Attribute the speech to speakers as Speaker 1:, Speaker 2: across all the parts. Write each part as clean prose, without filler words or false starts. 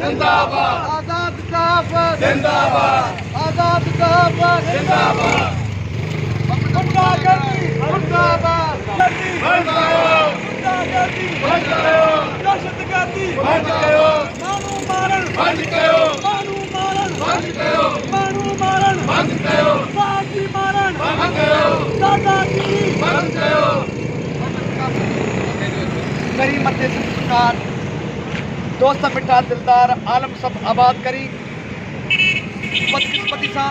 Speaker 1: जिंदाबाद
Speaker 2: आजाद जिंदाबाद
Speaker 1: जिंदाबाद
Speaker 2: आजाद जिंदाबाद
Speaker 1: जिंदाबाद
Speaker 2: गुंडागर्दी मुर्दाबाद
Speaker 1: बंद करो
Speaker 2: गुंडागर्दी
Speaker 1: बंद करो
Speaker 2: दहशतगर्दी
Speaker 1: बंद करो
Speaker 2: मानू मारण
Speaker 1: बंद करो
Speaker 2: मानू मारण
Speaker 1: बंद करो
Speaker 2: मानू मारण
Speaker 1: बंद करो
Speaker 2: साजी मारण
Speaker 1: बंद करो
Speaker 2: दादाजी
Speaker 1: बंद करो
Speaker 2: करी मथे सरकार दोस्त मिठा दिलदार आलम सब आबाद करी बदकिस्मती सां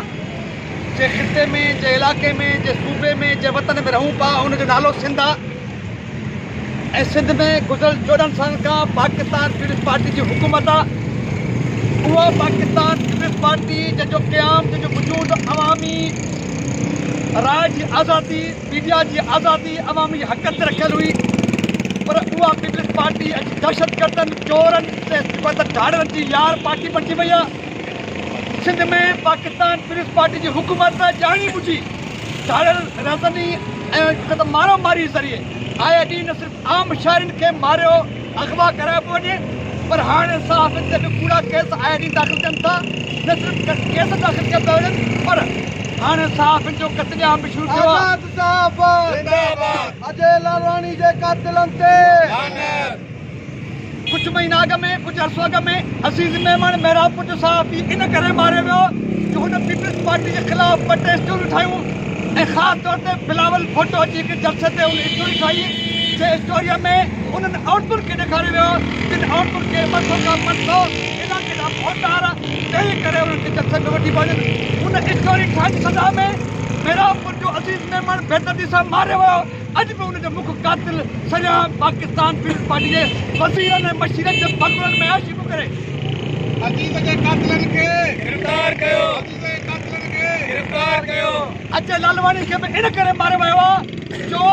Speaker 2: जे खिते में जे इलाके में जे सूबे में जे वतन में रहूं पा उनजो नालो सिंध आहे ऐं सिंध में गुज़िरियल 14 साल खां पाकिस्तान पीपुल्स पार्टी जी हुकूमत आहे। उहा पाकिस्तान पीपुल्स पार्टी जंहिंजो क़याम जंहिंजो वजूद अवामी राय जी आज़ादी मीडिया जी आज़ादी अवामी हक़ ते रखियल हुई, पर उहा पीपुल्स पार्टी अॼु दहशतगर्दनि चोरनि ढाड़नि जी यार पार्टी बणिजी वई आहे। सिंध में पाकिस्तान पीपुल्स पार्टी जी हुकूमत जानी बुझी ढाड़ल रज़नी ऐं मारो मारी ज़रिए आया ॾींहुं न सिर्फ़ु आम शहरनि खे मारियो अगवा कराए पियो वञे, पर हाणे साफ़ हिते बि कूड़ा केस आया ॾींहुं दाख़िल थियनि था। न सिर्फ़ु केस दाख़िल कया पिया वञनि, पर हाणे साफ़ जो कतलेआम बि शुरू थियो आहे।
Speaker 1: जिंदाबाद
Speaker 2: अजय लालवानी जे कातिलनि ते कुछ महीना अॻ में कुछ अर्सो अॻ में अज़ीज़ मेमन मेहरापुर जो सहाफ़ी इन करे मारियो वियो जो हुन पीपुल्स पार्टी जे ख़िलाफ़ ॿ टे स्टोरियूं ठाहियूं ऐं ख़ासि तौर ते बिलावल भुट्टो जी हिकु जलसे ते हुन स्टोरी ठाही जंहिं स्टोरीअ में उन्हनि औरतुनि खे ॾेखारियो वियो जिन औरतुनि खे 200 खां 500 केॾा केॾा वोटार ॾेई करे उन्हनि खे जलसे में वठी वञनि। उन स्टोरी ठाहिण सज़ा में मेहरापुर जो अज़ीज़ मेमन बेदर्दी सां मारियो वियो। अॼु बि हुनजो मुख्य कातिल सॼा पाकिस्तान पीपुल्स पार्टी जे वज़ीरनि ऐं मशीरनि जे बंगलनि में आशिबु करे
Speaker 1: अजीज जे कातिलनि खे गिरफ़्तार कयो अजीज जे कातिलनि खे गिरफ़्तार कयो।
Speaker 2: अजय लालवानी खे बि इन करे मारियो वियो आहे जो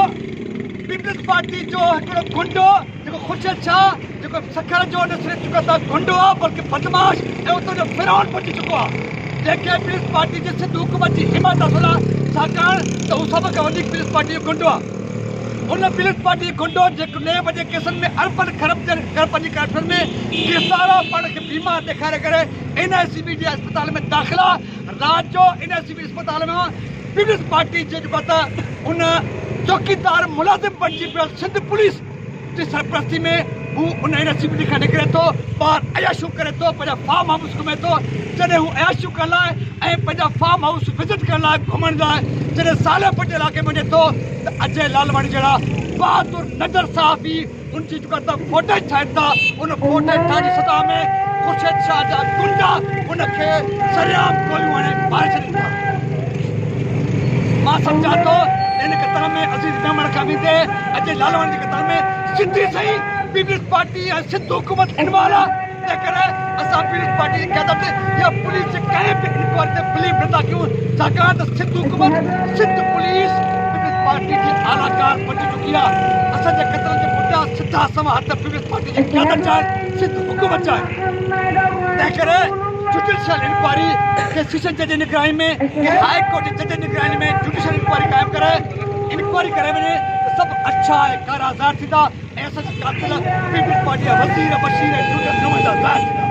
Speaker 2: पीपुल्स पार्टी जो हिकिड़ो गुंडो जेको ख़ुर्शीद शाह जेको सखर जो न सिर्फ़ु चुको त गुंडो आहे बल्कि बदमाश ऐं उतां जो फिरौन पहुची चुको आहे जंहिंखे पीपुल्स पार्टी जे सिंध हुकूमत जी हिमायत हासिल आहे छाकाणि त हू सभ खां वधीक पीपुल्स पार्टी जो गुंडो आहे। उन पीपुल्स पार्टी जो गुंडो जेको नए जे केसनि में अरबन खरब पंहिंजी करप्शन में गिरफ़्तार पाण खे बीमा ॾेखारे करे NICB जे अस्पताल में दाख़िला राति जो NICB अस्पताल में पीपुल्स पार्टी जे जेको त उन चौकीदार मुलाज़िम बणिजी पियो सिंध पुलिस जी सरपरस्ती में हू उन NICB खां निकिरे थो ॿाहिरि अयाशू करे थो पंहिंजा फार्म हाउस घुमे थो। जॾहिं हू अयाशू करण लाइ ऐं पंहिंजा फार्म हाउस विज़िट करण लाइ घुमण लाइ जॾहिं सालेपुर जे इलाइक़े में वञे थो त अजय लालवानी जहिड़ा बहादुर नज़र सहाफ़ी उनजी जेको त फोटेज ठाहिनि था उन फोटेज ठाहिण जी सज़ा में ख़ुर्शीद शाह जा गुंडा उनखे सरेआम गोलियूं हणे मारे छॾीनि था। मां सम्झां थो इन क़तल में अज़ीज़ मेमन खां वेंदे अजय लालवानी जे क़तल में सिंधी सही पीपुल्स पार्टी ऐं सिंध हुकूमत इनवॉल्व आहे। तंहिं करे असां पीपुल्स पार्टी जी क़यादत या पुलिस जे कंहिं बि इंक्वायरी ते बिलीव नथा कयूं छाकाणि त सिंध हुकूमत सिंध पुलिस पीपुल्स पार्टी जी आलाकार बणिजी चुकी आहे। असांजे क़तल जे पुठियां सिधा सवा हथ पीपुल्स पार्टी जी क़यादत चाहे सिंध हुकूमत चाहे। तंहिं करे जुडिशियल इंक्वायरी के सेशन जज जी निगरानी में के हाई कोर्ट जे जज जी निगरानी में जुडिशियल इंक्वायरी क़ाइमु करे इंक्वायरी करे वञे त सभु अच्छा ऐं कारा ज़ाहिर थींदा ऐं असांजा कातिल पीपुल्स पार्टी जा वज़ीर बशीर ऐं नुमाइंदा ज़ाहिर थींदा।